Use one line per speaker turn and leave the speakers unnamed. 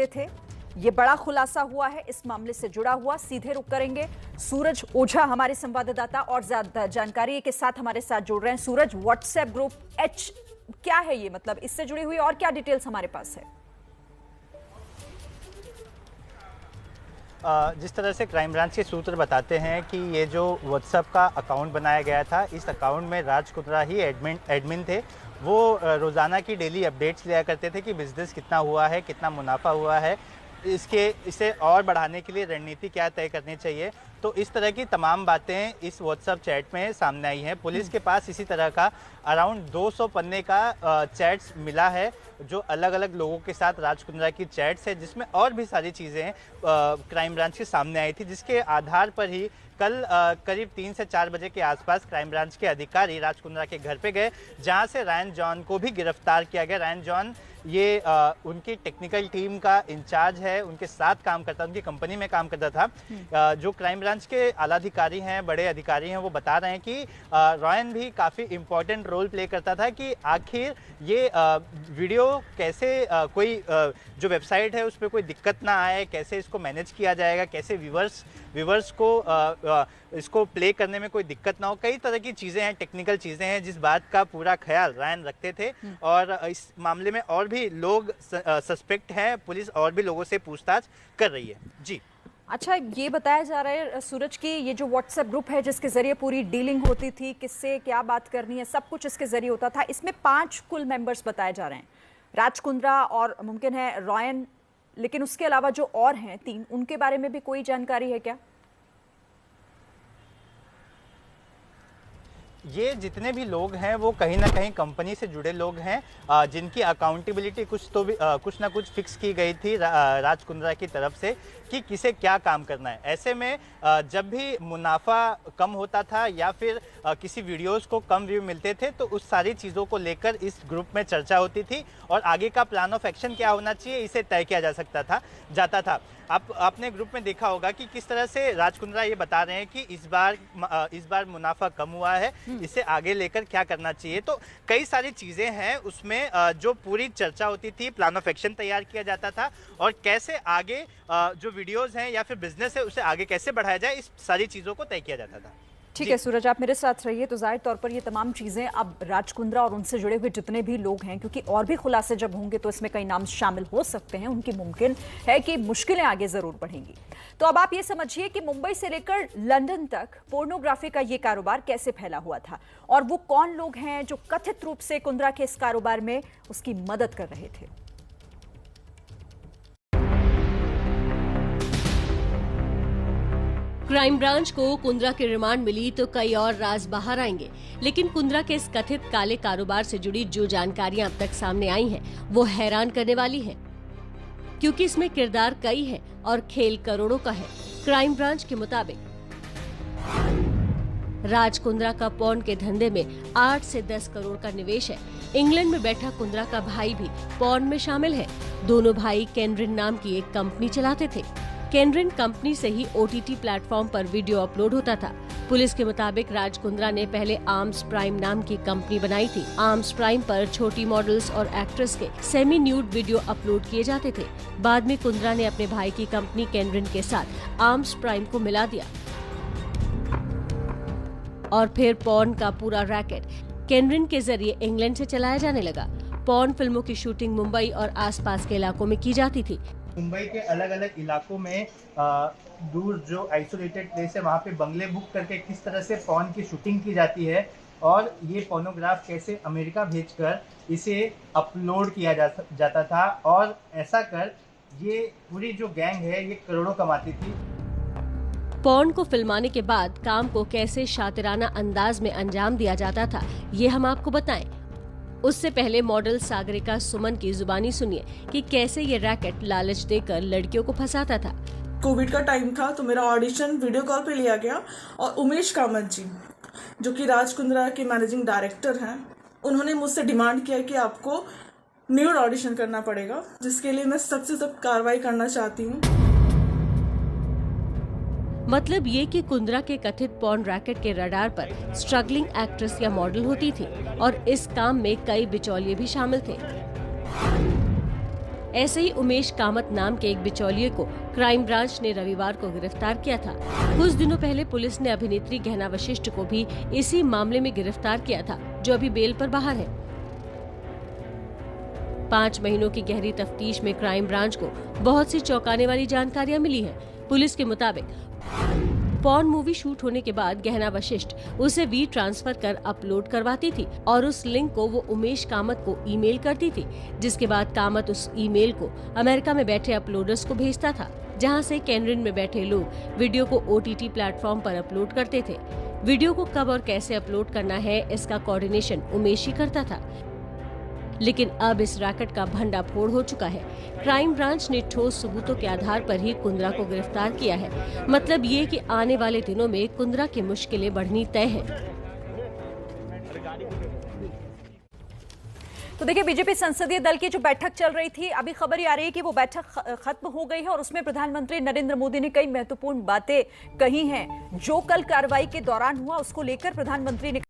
थे। ये बड़ा खुलासा हुआ है। इस मामले से जुड़ा हुआ सीधे रुख करेंगे सूरज ओझा, हमारे संवाददाता, और ज्यादा जानकारी के साथ हमारे साथ जुड़ रहे हैं। सूरज, व्हाट्सएप ग्रुप एच क्या है ये, मतलब इससे जुड़ी हुई और क्या डिटेल्स हमारे पास है?
जिस तरह से क्राइम ब्रांच के सूत्र बताते हैं कि ये जो व्हाट्सएप का अकाउंट बनाया गया था, इस अकाउंट में राज कुंद्रा ही एडमिन थे। वो रोज़ाना की डेली अपडेट्स लिया करते थे कि बिजनेस कितना हुआ है, कितना मुनाफा हुआ है, इसे और बढ़ाने के लिए रणनीति क्या तय करनी चाहिए। तो इस तरह की तमाम बातें इस व्हाट्सएप चैट में सामने आई हैं। पुलिस के पास इसी तरह का अराउंड 200 पन्ने का चैट्स मिला है, जो अलग अलग लोगों के साथ राज कुंद्रा की चैट्स है, जिसमें और भी सारी चीज़ें क्राइम ब्रांच के सामने आई थी, जिसके आधार पर ही कल करीब 3 से 4 बजे के आसपास क्राइम ब्रांच के अधिकारी राज कुंद्रा के घर पे गए, जहां से रायन जॉन को भी गिरफ्तार किया गया। रायन जॉन ये उनकी टेक्निकल टीम का इंचार्ज है, उनके साथ काम करता, उनकी कंपनी में काम करता था। जो क्राइम ब्रांच के आला अधिकारी हैं, बड़े अधिकारी हैं, वो बता रहे हैं कि रॉयन भी काफ़ी इम्पोर्टेंट रोल प्ले करता था कि आखिर ये वीडियो कैसे कोई जो वेबसाइट है उस पर कोई दिक्कत ना आए, कैसे इसको मैनेज किया जाएगा, कैसे व्यूवर्स को इसको प्ले करने में कोई दिक्कत ना हो। कई तरह की चीज़ें हैं, टेक्निकल चीज़ें हैं, जिस बात का पूरा ख्याल रायन रखते थे। और इस मामले में और भी लोग सस्पेक्ट हैं, पुलिस और भी लोगों से पूछताछ कर रही है। जी
अच्छा, ये बताया जा रहा है सूरज की ये जो व्हाट्सएप ग्रुप है जिसके जरिए पूरी डीलिंग होती थी, किससे क्या बात करनी है, सब कुछ इसके जरिए होता था। इसमें 5 कुल मेंबर्स बताए जा रहे हैं, राज कुंद्रा और मुमकिन है रॉयन, लेकिन उसके अलावा जो और हैं 3, उनके बारे में भी कोई जानकारी है क्या?
ये जितने भी लोग हैं वो कहीं ना कहीं कंपनी से जुड़े लोग हैं, जिनकी अकाउंटेबिलिटी कुछ ना कुछ फिक्स की गई थी राज कुंद्रा की तरफ से कि किसे क्या काम करना है। ऐसे में जब भी मुनाफा कम होता था या फिर किसी वीडियोस को कम व्यू मिलते थे, तो उस सारी चीज़ों को लेकर इस ग्रुप में चर्चा होती थी और आगे का प्लान ऑफ एक्शन क्या होना चाहिए, इसे तय किया जाता था। आपने ग्रुप में देखा होगा कि किस तरह से राज कुंद्रा ये बता रहे हैं कि इस बार मुनाफा कम हुआ है, इसे आगे लेकर क्या करना चाहिए। तो कई सारी चीज़ें हैं उसमें जो पूरी चर्चा होती थी, प्लान ऑफ एक्शन तैयार किया जाता था और कैसे आगे जो वीडियोस हैं या फिर बिजनेस है उसे आगे कैसे बढ़ाया जाए, इस सारी चीज़ों को तय किया जाता था।
ठीक है सूरज, आप मेरे साथ रहिए। तो जाहिर तौर पर ये तमाम चीज़ें अब राज कुंद्रा और उनसे जुड़े हुए जितने भी लोग हैं, क्योंकि और भी खुलासे जब होंगे तो इसमें कई नाम शामिल हो सकते हैं, उनकी मुमकिन है कि मुश्किलें आगे ज़रूर बढ़ेंगी। तो अब आप ये समझिए कि मुंबई से लेकर लंदन तक पोर्नोग्राफी का ये कारोबार कैसे फैला हुआ था और वो कौन लोग हैं जो कथित रूप से कुंद्रा के इस कारोबार में उसकी मदद कर रहे थे।
क्राइम ब्रांच को कुंद्रा की रिमांड मिली तो कई और राज बाहर आएंगे, लेकिन कुंद्रा के इस कथित काले कारोबार से जुड़ी जो जानकारियां अब तक सामने आई हैं, वो हैरान करने वाली हैं, क्योंकि इसमें किरदार कई हैं और खेल करोड़ों का है। क्राइम ब्रांच के मुताबिक राज कुंद्रा का पॉर्न के धंधे में 8 से 10 करोड़ का निवेश है। इंग्लैंड में बैठा कुंद्रा का भाई भी पॉर्न में शामिल है। दोनों भाई कैनरिन नाम की एक कंपनी चलाते थे। कैनरिन कंपनी से ही OTT प्लेटफॉर्म पर वीडियो अपलोड होता था। पुलिस के मुताबिक राज कुंद्रा ने पहले आर्म्स प्राइम नाम की कंपनी बनाई थी। आर्म्स प्राइम पर छोटी मॉडल्स और एक्ट्रेस के सेमी न्यूड वीडियो अपलोड किए जाते थे। बाद में कुंद्रा ने अपने भाई की कंपनी कैनरिन के साथ आर्म्स प्राइम को मिला दिया और फिर पॉर्न का पूरा रैकेट कैनरिन के जरिए इंग्लैंड से चलाया जाने लगा। पॉर्न फिल्मों की शूटिंग मुंबई और आसपास के इलाकों में की जाती थी।
मुंबई के अलग अलग इलाकों में दूर जो आइसोलेटेड प्लेस है, वहाँ पे बंगले बुक करके किस तरह से पॉर्न की शूटिंग की जाती है और ये पोर्नोग्राफ कैसे अमेरिका भेजकर इसे अपलोड किया जाता था, और ऐसा कर ये पूरी जो गैंग है ये करोड़ों कमाती थी।
पॉर्न को फिल्माने के बाद काम को कैसे शातिराना अंदाज में अंजाम दिया जाता था, ये हम आपको बताएं। उससे पहले मॉडल सागरिका सुमन की जुबानी सुनिए कि कैसे ये रैकेट लालच देकर लड़कियों को फंसाता था।
कोविड का टाइम था तो मेरा ऑडिशन वीडियो कॉल पे लिया गया और उमेश कामत जी, जो कि राज कुंद्रा के मैनेजिंग डायरेक्टर हैं, उन्होंने मुझसे डिमांड किया कि आपको न्यूड ऑडिशन करना पड़ेगा, जिसके लिए मैं सबसे सख्त कार्रवाई करना चाहती हूँ।
मतलब ये कि कुंद्रा के कथित पॉर्न रैकेट के रडार पर स्ट्रगलिंग एक्ट्रेस या मॉडल होती थी और इस काम में कई बिचौलिए भी शामिल थे। ऐसे ही उमेश कामत नाम के एक बिचौलिए को क्राइम ब्रांच ने रविवार को गिरफ्तार किया था। कुछ दिनों पहले पुलिस ने अभिनेत्री गहना वशिष्ठ को भी इसी मामले में गिरफ्तार किया था, जो अभी बेल पर बाहर है। 5 महीनों की गहरी तफ्तीश में क्राइम ब्रांच को बहुत सी चौंकाने वाली जानकारियां मिली हैं। पुलिस के मुताबिक पॉर्न मूवी शूट होने के बाद गहना वशिष्ठ उसे वी ट्रांसफर कर अपलोड करवाती थी और उस लिंक को वो उमेश कामत को ईमेल करती थी, जिसके बाद कामत उस ईमेल को अमेरिका में बैठे अपलोडर्स को भेजता था, जहां से कैनरिन में बैठे लोग वीडियो को OTT प्लेटफॉर्म पर अपलोड करते थे। वीडियो को कब और कैसे अपलोड करना है, इसका कोऑर्डिनेशन उमेश ही करता था। लेकिन अब इस रैकेट का भंडाफोड़ हो चुका है। क्राइम ब्रांच ने ठोस सबूतों के आधार पर ही कुंद्रा को गिरफ्तार किया है। मतलब ये कि आने वाले दिनों में कुंद्रा की मुश्किलें बढ़नी तय है।
तो देखिए, बीजेपी संसदीय दल की जो बैठक चल रही थी, अभी खबर ये आ रही है कि वो बैठक खत्म हो गई है और उसमें प्रधानमंत्री नरेंद्र मोदी ने कई महत्वपूर्ण बातें कही हैं। जो कल कार्रवाई के दौरान हुआ, उसको लेकर प्रधानमंत्री ने